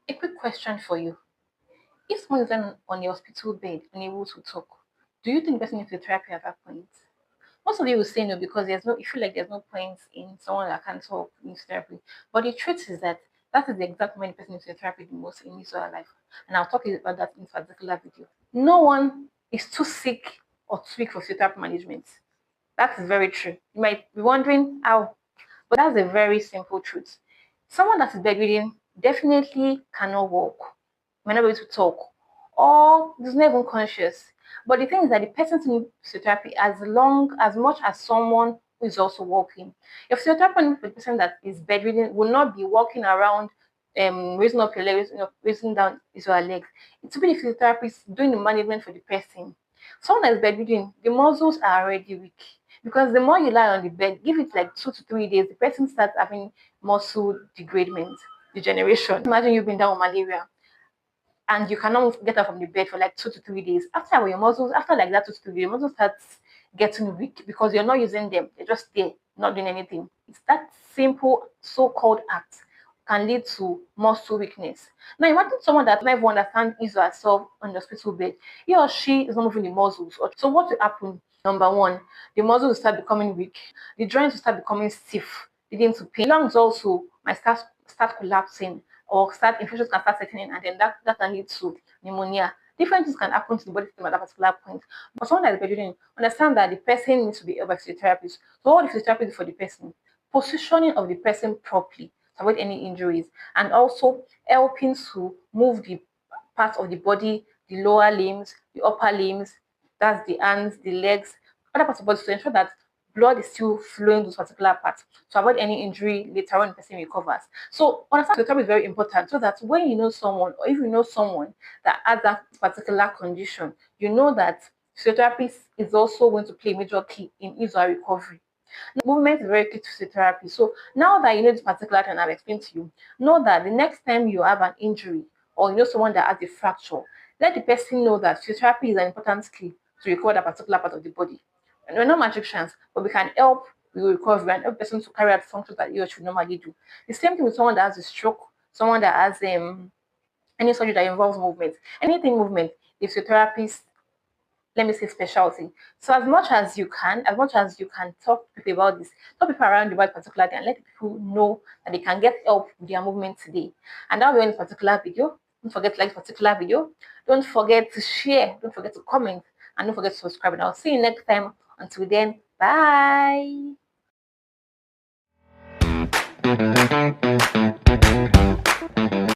A quick question for you. If someone is on a hospital bed unable to talk, do you think the person needs therapy at that point? Most of you will say no because you feel like there's no point in someone that can't talk needs therapy. But the truth is that that is the exact moment the person needs therapy the most in his or her life. And I'll talk about that in a particular video. No one is too sick or too weak for physiotherapy management. That is very true. You might be wondering how, but that's a very simple truth. Someone that is bedridden definitely cannot walk, might not be able to talk, or is not even conscious. But the thing is that the person needs physiotherapy as much as someone who is also walking. If physiotherapy for the person that is bedridden will not be walking around, raising up your legs, raising down his or her legs. It will be the physiotherapist doing the management for the person. Someone that is bedridden, the muscles are already weak. Because the more you lie on the bed, give it like 2 to 3 days, the person starts having muscle degradement, degeneration. Imagine you've been down with malaria and you cannot get up from the bed for like 2 to 3 days. After your muscles, after like that 2 to 3 days, your muscles start getting weak because you're not using them. They're just there, not doing anything. It's that simple so-called act can lead to muscle weakness. Now imagine someone that never understands his or herself on the hospital bed. He or she is not moving the muscles. So what will happen? Number one, the muscles will start becoming weak. The joints will start becoming stiff, leading to pain. Lungs also might start collapsing, or infections can start setting in, and then that can lead to pneumonia. Different things can happen to the body system at that particular point. But someone that is bedridden, understand that the person needs to be helped by physiotherapist. So what the physiotherapist do for the person? Positioning of the person properly to avoid any injuries, and also helping to move the parts of the body, the lower limbs, the upper limbs, that's the hands, the legs, other parts of the body to ensure that blood is still flowing those particular parts to avoid any injury later on the person recovers. So understand the topic is very important so that when you know someone or if you know someone that has that particular condition, you know that physiotherapist is also going to play a major key in his or her recovery. Movement is very key to physiotherapy. So now that you know this particular thing I've explained to you, know that the next time you have an injury or you know someone that has a fracture, let the person know that physiotherapy is an important key to recover that particular part of the body. And we're not magicians, but we can help with recovery and help the person to carry out functions that he or she would normally do. The same thing with someone that has a stroke, someone that has any surgery that involves movement, anything movement, the physiotherapist, let me say specialty. So as much as you can talk to people about this, talk people around you about particular thing and let people know that they can get help with their movement today. And that will be in particular video. Don't forget to like this particular video. Don't forget to share. Don't forget to comment. And don't forget to subscribe. And I'll see you next time. Until then, bye.